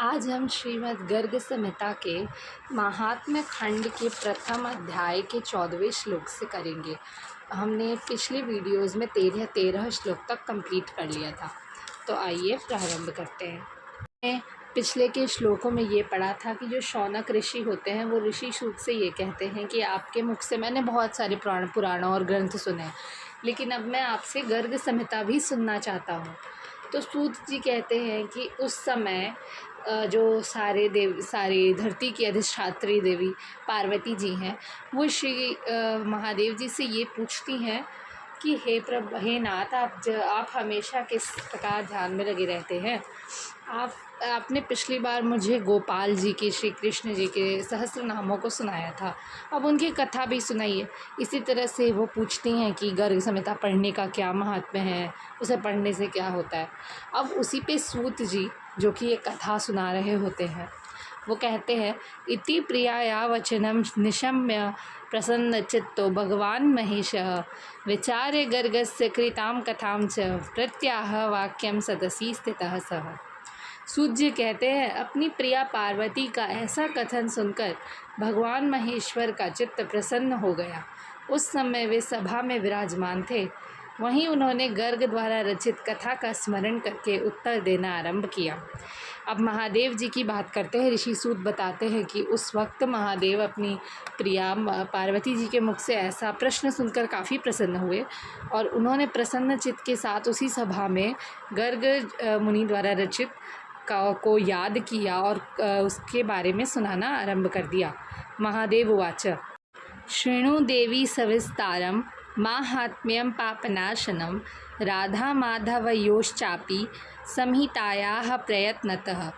आज हम श्रीमद् गर्ग संहिता के महात्म्य खंड के प्रथम अध्याय के 14वें श्लोक से करेंगे। हमने पिछले वीडियोज़ में 13 श्लोक तक कंप्लीट कर लिया था, तो आइए प्रारंभ करते हैं। मैंने पिछले के श्लोकों में ये पढ़ा था कि जो शौनक ऋषि होते हैं वो ऋषि सूत से ये कहते हैं कि आपके मुख से मैंने बहुत सारे पुराणों और ग्रंथ सुने हैं, लेकिन अब मैं आपसे गर्ग संहिता भी सुनना चाहता हूँ। तो सूत जी कहते हैं कि उस समय जो सारे धरती की अधिष्ठात्री देवी पार्वती जी हैं, वो श्री महादेव जी से ये पूछती हैं कि हे नाथ, आप हमेशा किस प्रकार ध्यान में लगे रहते हैं। आपने पिछली बार मुझे गोपाल जी के, श्री कृष्ण जी के सहस्त्र नामों को सुनाया था, अब उनकी कथा भी सुनाइए। इसी तरह से वो पूछती हैं कि गर्ग संहिता पढ़ने का क्या महात्म्य है, उसे पढ़ने से क्या होता है। अब उसी पे सूत जी जो कि ये कथा सुना रहे होते हैं, वो कहते हैं, इति प्रियाया वचनम निशम्य प्रसन्न चित्तो भगवान महेशः विचार्य गर्गस्य कृतां कथां च प्रत्याह वाक्यम सदसी स्थितः सः। सूत जी कहते हैं, अपनी प्रिया पार्वती का ऐसा कथन सुनकर भगवान महेश्वर का चित्त प्रसन्न हो गया। उस समय वे सभा में विराजमान थे। वहीं उन्होंने गर्ग द्वारा रचित कथा का स्मरण करके उत्तर देना आरंभ किया। अब महादेव जी की बात करते हैं। ऋषि सूत बताते हैं कि उस वक्त महादेव अपनी प्रिया पार्वती जी के मुख से ऐसा प्रश्न सुनकर काफ़ी प्रसन्न हुए और उन्होंने प्रसन्न चित्त के साथ उसी सभा में गर्ग मुनि द्वारा रचित को याद किया और उसके बारे में सुनाना आरंभ कर दिया। महादेव उवाच, शृणु देवी सविस्तारं माहात्म्यं पापनाशनं राधा माधवयोश्चापि संहितायाः प्रयत्नतः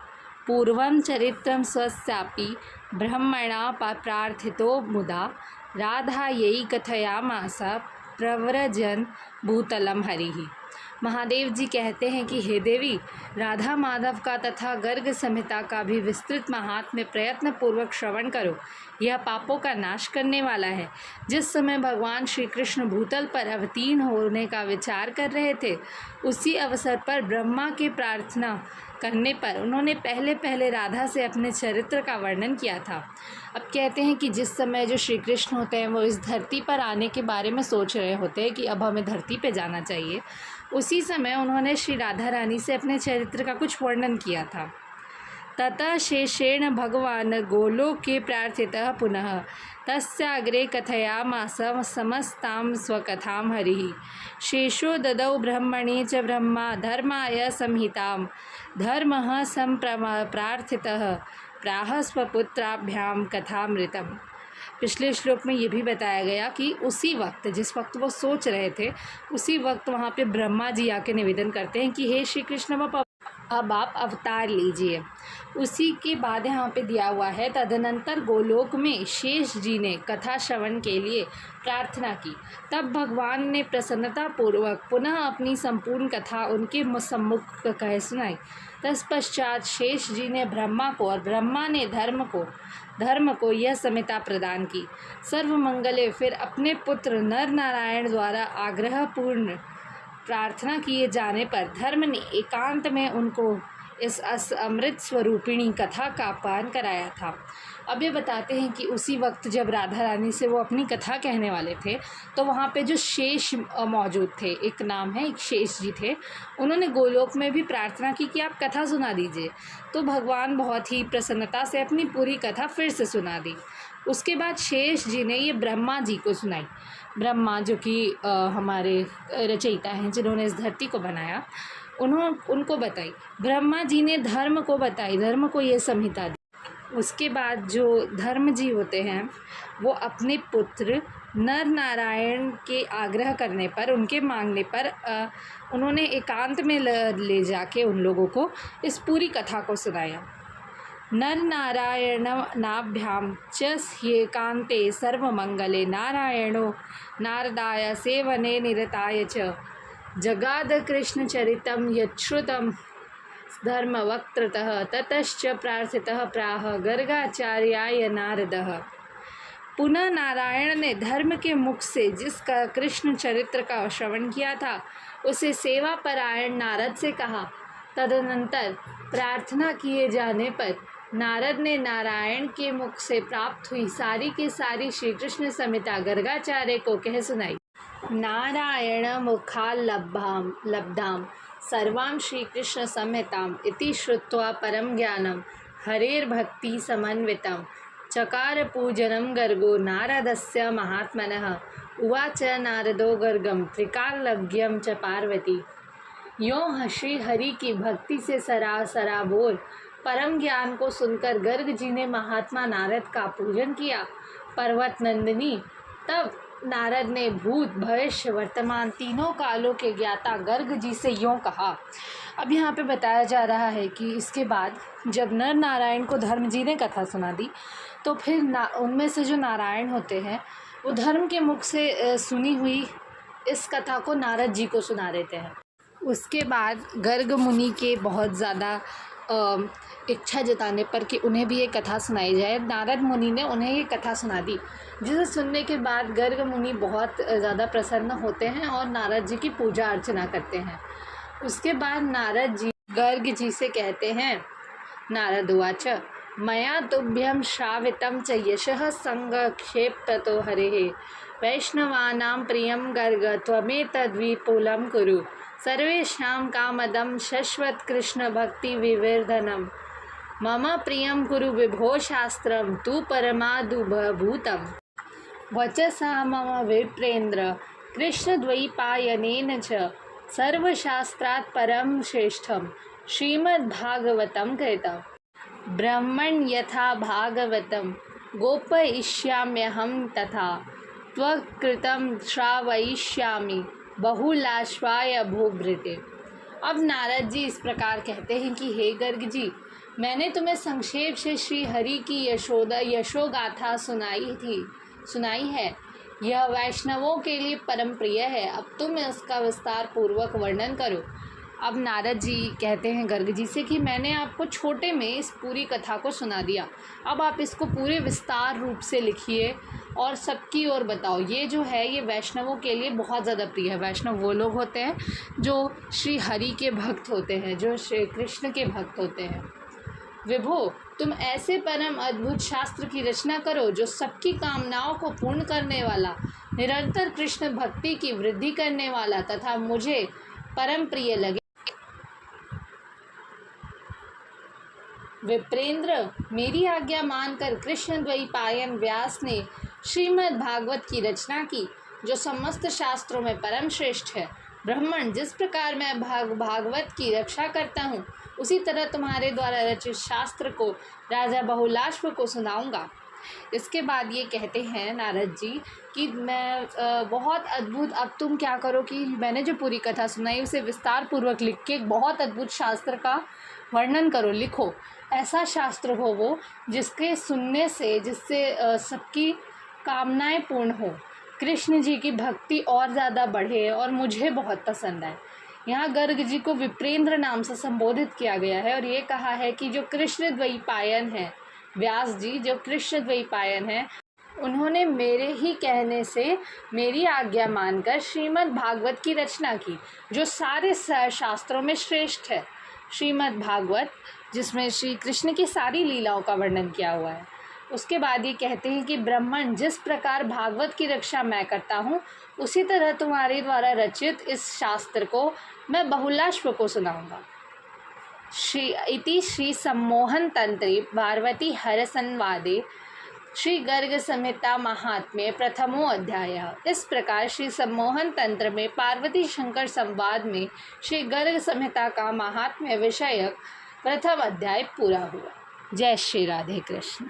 पूर्वं चरित्रं स्वस्यापि ब्रह्मणा प्रार्थितो मुदा राधायै कथयामास प्रव्रजन भूतलम हरिः। महादेव जी कहते हैं कि हे देवी, राधा माधव का तथा गर्ग संहिता का भी विस्तृत महात्म्य प्रयत्न पूर्वक श्रवण करो। यह पापों का नाश करने वाला है। जिस समय भगवान श्री कृष्ण भूतल पर अवतीर्ण होने का विचार कर रहे थे, उसी अवसर पर ब्रह्मा की प्रार्थना करने पर उन्होंने पहले राधा से अपने चरित्र का वर्णन किया था। अब कहते हैं कि जिस समय जो श्री कृष्ण होते हैं वो इस धरती पर आने के बारे में सोच रहे होते हैं कि अब हमें धरती पे जाना चाहिए, उसी समय उन्होंने श्री राधा रानी से अपने चरित्र का कुछ वर्णन किया था। ततः शेषेण भगवान गोलोके प्रार्थितः पुनः तस्याग्रे कथयामास समस्तां स्वकथां हरिः। शेषो ददौ ब्रह्मणे च ब्रह्मा धर्माय संहितां धर्मः प्रार्थितः प्राह स्वपुत्राभ्यां कथामृतम्। पिछले श्लोक में ये भी बताया गया कि उसी वक्त, जिस वक्त वो सोच रहे थे, उसी वक्त वहाँ पे ब्रह्मा जी आके निवेदन करते हैं कि हे श्री कृष्ण, अब आप अवतार लीजिए। उसी के बाद यहाँ पे दिया हुआ है, तदनंतर गोलोक में शेष जी ने कथा श्रवण के लिए प्रार्थना की। तब भगवान ने प्रसन्नता पूर्वक पुनः अपनी संपूर्ण कथा उनके सम्मुख कह सुनाई। तत्पश्चात शेष जी ने ब्रह्मा को और ब्रह्मा ने धर्म को यह संहिता प्रदान की। सर्वमंगले फिर अपने पुत्र नर नारायण द्वारा आग्रहपूर्ण प्रार्थना किए जाने पर धर्म ने एकांत में उनको इस अमृत स्वरूपिणी कथा का पान कराया था। अब ये बताते हैं कि उसी वक्त जब राधा रानी से वो अपनी कथा कहने वाले थे, तो वहाँ पे जो शेष मौजूद थे, एक नाम है, एक शेष जी थे, उन्होंने गोलोक में भी प्रार्थना की कि आप कथा सुना दीजिए। तो भगवान बहुत ही प्रसन्नता से अपनी पूरी कथा फिर से सुना दी। उसके बाद शेष जी ने ये ब्रह्मा जी को सुनाई। ब्रह्मा जो कि हमारे रचयिता हैं, जिन्होंने इस धरती को बनाया, उनको बताई। ब्रह्मा जी ने धर्म को बताई, धर्म को ये संहिता दी। उसके बाद जो धर्म जी होते हैं, वो अपने पुत्र नर नारायण के आग्रह करने पर, उनके मांगने पर उन्होंने एकांत में ले जाके उन लोगों को इस पूरी कथा को सुनाया। नर नारायण नाभ्यां च ह्येकान्ते सर्वमंगले नारायणो नारदाय सेवने निरताय च जगाद कृष्णचरितं यच्छ्रुतं धर्मवक्त्रतः ततश्च प्रार्थितः प्राह गर्गाचार्याय नारदः। पुनः नारायण ने धर्म के मुख से जिसका कृष्ण चरित्र का श्रवण किया था, उसे सेवा परायण नारद से कहा। तदनंतर प्रार्थना किए जाने पर नारद ने नारायण के मुख से प्राप्त हुई सारी की सारी श्री कृष्ण संहिता गर्गाचार्य को कह सुनाई। नारायण मुखाल्लब्धाम लब्धाम सर्वां श्री कृष्ण संहिताम इति श्रुत्वा परम ज्ञानम हरेर्भक्ति समन्वितम चकार पूजनम गर्गो नारदस्य महात्मनः उवाच नारदो गर्गम त्रिकालज्ञम च पार्वती। यों श्री हरि की भक्ति से सराबोर परम ज्ञान को सुनकर गर्ग जी ने महात्मा नारद का पूजन किया। पर्वत नंदिनी तब नारद ने भूत भविष्य वर्तमान तीनों कालों के ज्ञाता गर्ग जी से यों कहा। अब यहाँ पे बताया जा रहा है कि इसके बाद जब नर नारायण को धर्म जी ने कथा सुना दी तो फिर उनमें से जो नारायण होते हैं वो धर्म के मुख से सुनी हुई इस कथा को नारद जी को सुना देते हैं। उसके बाद गर्ग मुनि के बहुत ज़्यादा इच्छा जताने पर कि उन्हें भी ये कथा सुनाई जाए, नारद मुनि ने उन्हें ये कथा सुना दी, जिसे सुनने के बाद गर्ग मुनि बहुत ज़्यादा प्रसन्न होते हैं और नारद जी की पूजा अर्चना करते हैं। उसके बाद नारद जी गर्ग जी से कहते हैं, नारद उवाच मया तुभ्यं श्रावितं च यशः संगक्षेप्ततो हरेः वैष्णवानां प्रियं गर्ग त्वमेतद्विपुलं कुरु सर्वेषां कामदं शश्वत कृष्ण भक्ति विवर्धनम मम प्रियं कुरु विभो शास्त्रं तु परमादुभूतम् वचसा मम विप्रेन्द्र कृष्णद्वैपायनेन च सर्वशास्त्रात् परं श्रेष्ठं श्रीमद्भागवतं कृतं ब्रह्मण् यथा भागवतं गोपयिष्याम्यहं तथा त्वत्कृतं श्रावयिष्यामि बहुलाश्वाय भूभृते। अब नारद जी इस प्रकार कहते हैं कि हे गर्ग जी, मैंने तुम्हें संक्षेप से श्री हरि की यशोगाथा सुनाई है। यह वैष्णवों के लिए परम प्रिय है। अब तुम इसका विस्तार पूर्वक वर्णन करो। अब नारद जी कहते हैं गर्ग जी से कि मैंने आपको छोटे में इस पूरी कथा को सुना दिया, अब आप इसको पूरे विस्तार रूप से लिखिए और सबकी ओर बताओ। ये जो है ये वैष्णवों के लिए बहुत ज़्यादा प्रिय है। वैष्णव वो लोग होते हैं जो श्री हरि के भक्त होते हैं, जो श्री कृष्ण के भक्त होते हैं। विभो, तुम ऐसे परम अद्भुत शास्त्र की रचना करो जो सबकी कामनाओं को पूर्ण करने वाला, निरंतर कृष्ण भक्ति की वृद्धि करने वाला तथा मुझे परम प्रिय लगे। विप्रेंद्र, मेरी आज्ञा मानकर कृष्ण द्वैपायन व्यास ने श्रीमद् भागवत की रचना की, जो समस्त शास्त्रों में परम श्रेष्ठ है। ब्राह्मण, जिस प्रकार मैं भागवत की रक्षा करता हूँ, उसी तरह तुम्हारे द्वारा रचित शास्त्र को राजा बहुलाश्व को सुनाऊंगा। इसके बाद ये कहते हैं नारद जी कि मैं बहुत अद्भुत, अब तुम क्या करो कि मैंने जो पूरी कथा सुनाई उसे विस्तार पूर्वक लिख के एक बहुत अद्भुत शास्त्र का वर्णन करो, लिखो। ऐसा शास्त्र हो वो जिसके सुनने से जिससे सबकी कामनाएं पूर्ण हो, कृष्ण जी की भक्ति और ज़्यादा बढ़े और मुझे बहुत पसंद आए। यहाँ गर्ग जी को विप्रेंद्र नाम से संबोधित किया गया है और ये कहा है कि जो कृष्ण द्वैपायन है, व्यास जी जो कृष्ण द्वैपायन है, उन्होंने मेरे ही कहने से मेरी आज्ञा मानकर श्रीमद् भागवत की रचना की, जो सारे शास्त्रों में श्रेष्ठ है। श्रीमद् भागवत जिसमें श्री कृष्ण की सारी लीलाओं का वर्णन किया हुआ है। उसके बाद ये कहते हैं कि ब्राह्मण, जिस प्रकार भागवत की रक्षा मैं करता हूँ, उसी तरह तुम्हारे द्वारा रचित इस शास्त्र को मैं बहुलाश्व को सुनाऊंगा। श्री सम्मोहन तंत्रे पार्वती हर संवादे श्री गर्ग संहिता महात्म्य प्रथमो अध्याय। इस प्रकार श्री सम्मोहन तंत्र में पार्वती शंकर संवाद में श्री गर्ग संहिता का महात्म्य विषयक प्रथम अध्याय पूरा हुआ। जय श्री राधे कृष्ण।